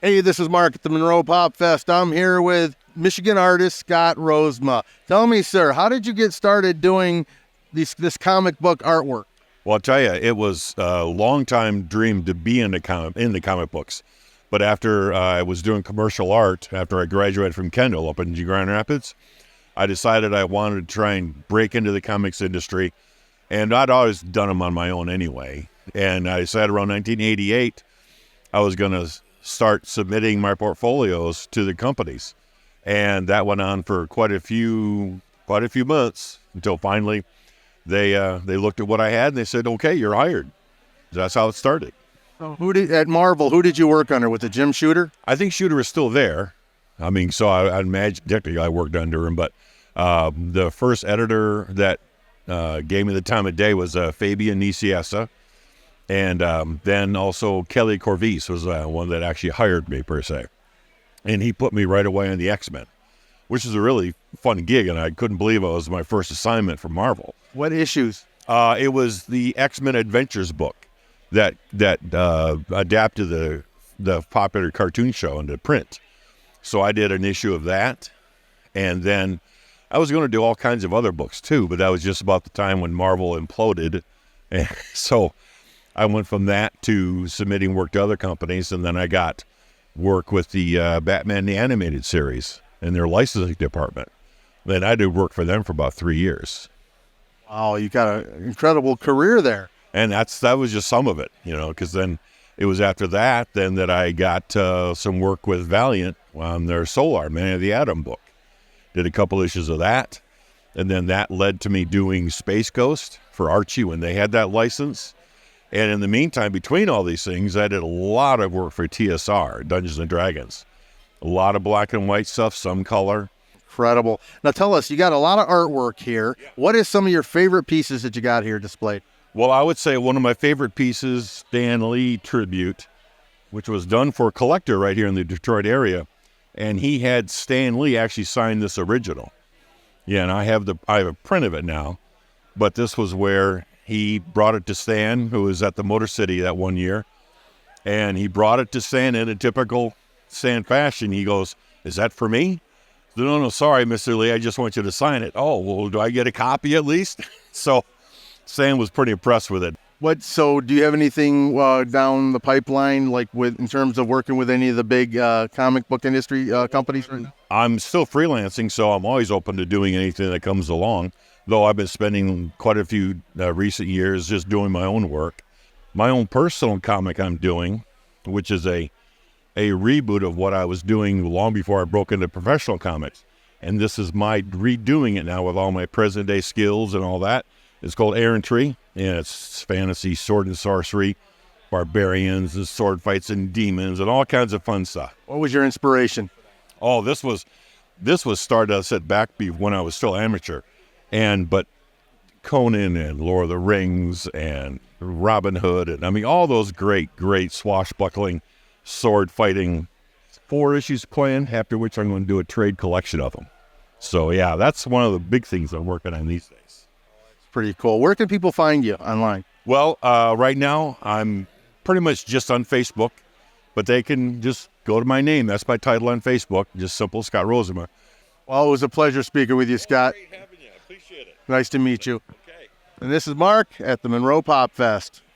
Hey, this is Mark at the Monroe Pop Fest. I'm here with Michigan artist Scott Rosema. Tell me, sir, how did you get started doing this comic book artwork? Well, I'll tell you, it was a long time dream to be in the comic books. But after I was doing commercial art, after I graduated from Kendall up in Grand Rapids, I decided I wanted to try and break into the comics industry. And I'd always done them on my own anyway. And I decided around 1988, I was going to start submitting my portfolios to the companies. And that went on for quite a few months until finally they looked at what I had and they said, "Okay, you're hired." That's how it started. So at Marvel, who did you work under? With the Jim Shooter? I think Shooter is still there. I mean, so I imagine technically I worked under him, but the first editor that gave me the time of day was Fabian Nicieza. And then also Kelly Corvise was one that actually hired me, per se. And he put me right away on the X-Men, which is a really fun gig, and I couldn't believe it was my first assignment for Marvel. What issues? It was the X-Men Adventures book that adapted the popular cartoon show into print. So I did an issue of that, and then I was going to do all kinds of other books too, but that was just about the time when Marvel imploded. And so I went from that to submitting work to other companies, and then I got work with the Batman the Animated Series in their licensing department. Then I did work for them for about 3 years. Wow, you got an incredible career there. And that was just some of it, because then it was after that then that I got some work with Valiant on their Solar Man of the Atom book. Did a couple issues of that, and then that led to me doing Space Ghost for Archie when they had that license. And in the meantime, between all these things, I did a lot of work for TSR, Dungeons & Dragons. A lot of black and white stuff, some color. Incredible. Now tell us, you got a lot of artwork here. Yeah. What is some of your favorite pieces that you got here displayed? Well, I would say one of my favorite pieces, Stan Lee tribute, which was done for a collector right here in the Detroit area. And he had Stan Lee actually sign this original. Yeah, and I have a print of it now. But this was where he brought it to Stan, who was at the Motor City that one year. And he brought it to Stan in a typical Stan fashion. He goes, "Is that for me?" I said, No, sorry, Mr. Lee, I just want you to sign it. "Oh, well, do I get a copy at least?" So Stan was pretty impressed with it. So do you have anything down the pipeline, like in terms of working with any of the big comic book industry companies right now? I'm still freelancing, so I'm always open to doing anything that comes along, though I've been spending quite a few recent years just doing my own work. My own personal comic I'm doing, which is a reboot of what I was doing long before I broke into professional comics. And this is my redoing it now with all my present-day skills and all that. It's called Errantry, and it's fantasy, sword and sorcery, barbarians and sword fights and demons and all kinds of fun stuff. What was your inspiration? Oh, this was started, I said, back when I was still amateur. But Conan and Lord of the Rings and Robin Hood, and I mean, all those great swashbuckling sword fighting. 4 issues planned, after which I'm going to do a trade collection of them. So yeah, that's one of the big things I'm working on these days. Pretty cool. Where can people find you online? Well, right now I'm pretty much just on Facebook, but they can just go to my name. That's my title on Facebook, just simple Scott Rosema. Well, it was a pleasure speaking with you, Scott. Great having you. I appreciate it. Nice to meet you. Okay. And this is Mark at the Monroe Pop Fest.